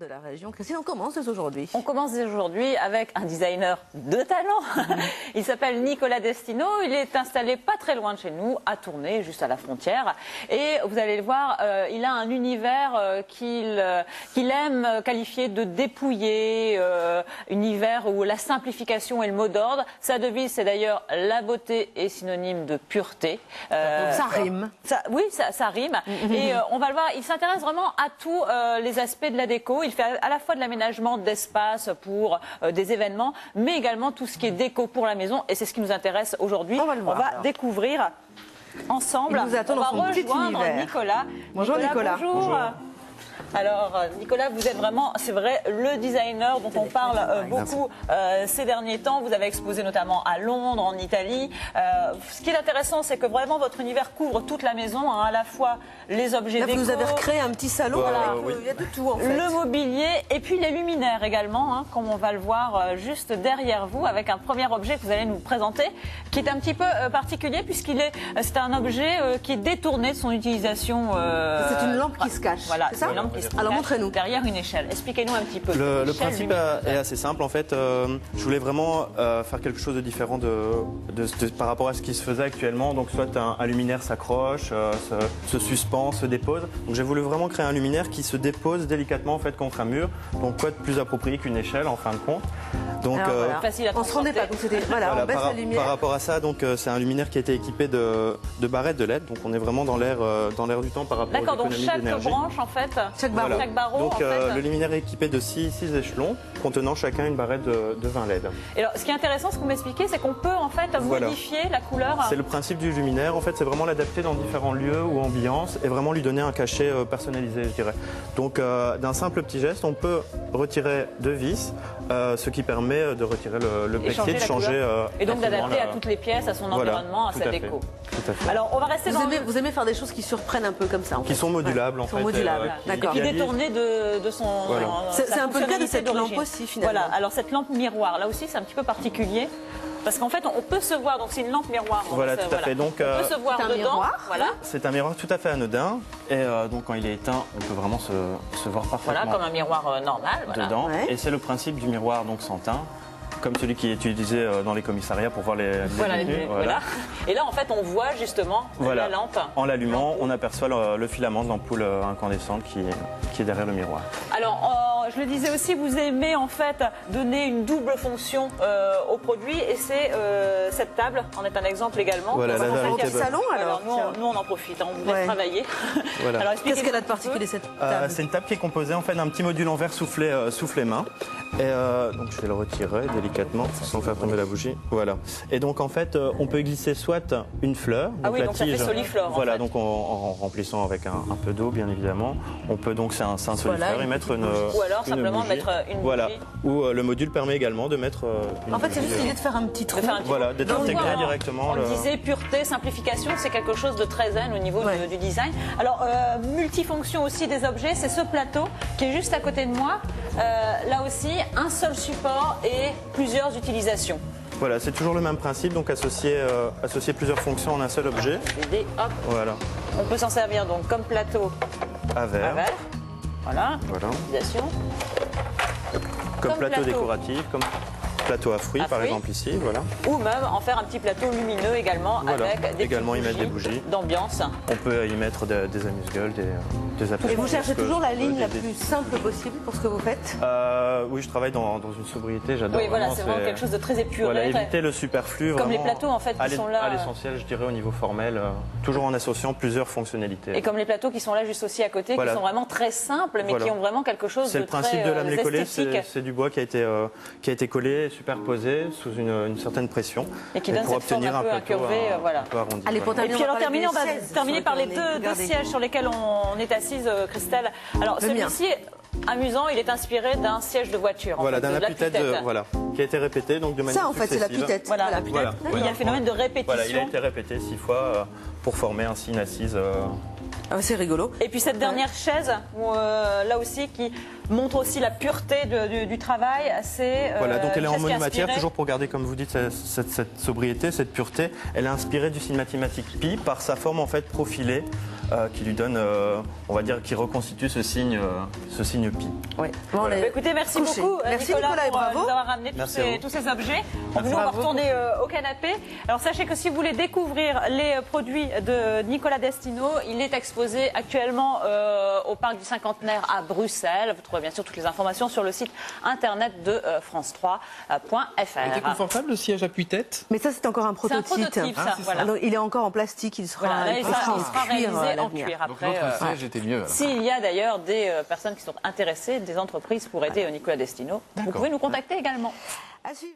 De la région. Christine, on commence dès aujourd'hui. On commence dès aujourd'hui avec un designer de talent. Il s'appelle Nicolas Destino. Il est installé pas très loin de chez nous, à Tournai, juste à la frontière. Et vous allez le voir, il a un univers qu'il aime qualifier de dépouillé, univers où la simplification est le mot d'ordre. Sa devise, c'est d'ailleurs la beauté est synonyme de pureté. Donc ça rime. Oui, ça rime. Et on va le voir, il s'intéresse vraiment à tous les aspects de la déco. Il fait à la fois de l'aménagement d'espace pour des événements, mais également tout ce qui est déco pour la maison. Et c'est ce qui nous intéresse aujourd'hui. On va découvrir ensemble. Il nous attend dans son petit univers. Nicolas. Bonjour Nicolas. Bonjour. Alors Nicolas, vous êtes vraiment, c'est vrai, le designer dont on parle beaucoup ces derniers temps. Vous avez exposé notamment à Londres, en Italie. Ce qui est intéressant, c'est que vraiment votre univers couvre toute la maison, hein, à la fois les objets déco. Là, vous nous avez recréé un petit salon avec, il y a de tout en fait. Le mobilier et puis les luminaires également, hein, comme on va le voir juste derrière vous, avec un premier objet que vous allez nous présenter, qui est un petit peu particulier c'est un objet qui est détourné de son utilisation. C'est une lampe qui se cache. Voilà, c'est ça. Une lampe qui se cache. Alors montrez-nous. Derrière une échelle. Expliquez-nous un petit peu. Le principe est assez simple en fait. Je voulais vraiment faire quelque chose de différent par rapport à ce qui se faisait actuellement. Donc soit un luminaire s'accroche, se suspend, se dépose. Donc j'ai voulu vraiment créer un luminaire qui se dépose délicatement en fait contre un mur. Donc quoi de plus approprié qu'une échelle en fin de compte. Donc facile à on se rendait pas. Donc c'était on baisse la lumière. Par rapport à ça, donc c'est un luminaire qui a été équipé de barrettes de LED. Donc on est vraiment dans l'air du temps par rapport aux économies d'énergie. D'accord. Donc chaque branche en fait, chaque barreau. Donc en fait. le luminaire est équipé de 6 échelons contenant chacun une barrette de 20 LED. Et alors, ce qui est intéressant, ce que vous m'expliquez, c'est qu'on peut en fait modifier la couleur. C'est le principe du luminaire. En fait, c'est vraiment l'adapter dans différents lieux ou ambiances et vraiment lui donner un cachet personnalisé, je dirais. Donc d'un simple petit geste, on peut retirer 2 vis, ce qui permet de retirer le plexi, de changer. Et donc d'adapter à toutes les pièces, à son environnement, à sa déco. Tout à fait. Alors on va rester vous aimez faire des choses qui surprennent un peu comme ça. Qui sont modulables en fait. Modulables. D'accord. Et puis détourner de son. Voilà. C'est un peu le cas de cette lampe aussi finalement. Voilà. Alors cette lampe miroir, là aussi c'est un petit peu particulier. Parce qu'en fait, on peut se voir, donc c'est une lampe miroir. Voilà, tout à fait. Donc, on peut se voir dedans. Miroir. Voilà. C'est un miroir tout à fait anodin. Et donc, quand il est éteint, on peut vraiment se voir parfaitement. Voilà, comme un miroir normal. Dedans. Ouais. Et c'est le principe du miroir donc sans teint, comme celui qui est utilisé dans les commissariats pour voir les détenus. Voilà. Et là, en fait, on voit justement la lampe. En l'allumant, on aperçoit le filament de l'ampoule incandescente qui est derrière le miroir. Alors, je le disais aussi, vous aimez en fait donner une double fonction au produit et c'est cette table en est un exemple également. Voilà, la salon alors. Nous, on en profite, on vous laisse travailler. Voilà. Qu'est-ce qu'elle a de particulier cette table? C'est une table qui est composée en fait d'un petit module en verre soufflé main. Et donc je vais le retirer délicatement sans faire tomber la bougie. Voilà. Et donc en fait, on peut glisser soit une fleur, donc la donc ça tige. fait soliflore. Voilà, en fait. donc en remplissant avec un peu d'eau, bien évidemment. On peut donc c'est un soliflore et mettre une. Ou alors simplement bougie. mettre une bougie. Voilà. Ou le module permet également de mettre. En fait, c'est juste l'idée de faire un petit trou. Voilà, d'être intégré directement. On disait pureté, simplification, c'est quelque chose de très zen au niveau du design. Alors, multifonction aussi des objets, c'est ce plateau qui est juste à côté de moi. Là aussi, un seul support et plusieurs utilisations. Voilà, c'est toujours le même principe, donc associer plusieurs fonctions en un seul objet. Hop. Voilà. On peut s'en servir donc comme plateau à verre. Voilà. Utilisation. Comme plateau décoratif, comme plateau à fruits par exemple ici, voilà. Ou même en faire un petit plateau lumineux également avec des y mettre des bougies d'ambiance. On peut y mettre des amuse-gueules, des apéritifs. Et vous cherchez toujours la ligne la plus simple possible pour ce que vous faites? Oui, je travaille dans une sobriété, j'adore. Oui, voilà, c'est vraiment quelque chose de très épuré. Voilà, éviter le superflu. Comme les plateaux en fait qui sont là. À l'essentiel, je dirais au niveau formel, toujours en associant plusieurs fonctionnalités. Et comme les plateaux qui sont là juste aussi à côté, qui sont vraiment très simples, mais qui ont vraiment quelque chose de très esthétique. C'est le principe de lame-collé, c'est du bois qui a été collé, superposé sous une certaine pression. Et qui donne cette forme un peu incurvée, voilà. Allez, pour terminer, on va terminer par les deux sièges sur lesquels on est assise, Christelle. Alors celui-ci est amusant, il est inspiré d'un siège de voiture. Voilà, d'un appuie-tête qui a été répété donc de manière ça en fait, c'est l'appuie-tête. Voilà, l'appuie-tête. Il y a un phénomène de répétition. Voilà, il a été répété 6 fois pour former ainsi une assise. C'est rigolo. Et puis cette dernière chaise, là aussi, qui montre aussi la pureté du travail. Voilà, donc elle est en monomatière, toujours pour garder, comme vous dites, cette sobriété, cette pureté. Elle est inspirée du cinématique Pi par sa forme en fait profilée. qui lui donne, on va dire, qui reconstitue ce signe pi. Oui. Bon, Bah, écoutez, merci couché. beaucoup Merci Nicolas et pour bravo. nous avoir ramené tous ces objets. Nous on va retourner au canapé. Alors sachez que si vous voulez découvrir les produits de Nicola Destino, il est exposé actuellement au parc du Cinquantenaire à Bruxelles. Vous trouverez bien sûr toutes les informations sur le site internet de france3.fr. Il était confortable le siège appui-tête? Mais ça, c'est encore un C'est un prototype. prototype, ça. Voilà. Donc, il est encore en plastique, il sera, Voilà, là, il il sera sera réalisé à en l'avenir. cuir. Donc Après, l'autre siège était mieux. alors. s'il y a d'ailleurs des personnes qui sont intéressées, des entreprises pour aider Nicola Destino, vous D'accord. pouvez nous contacter également. À suivre.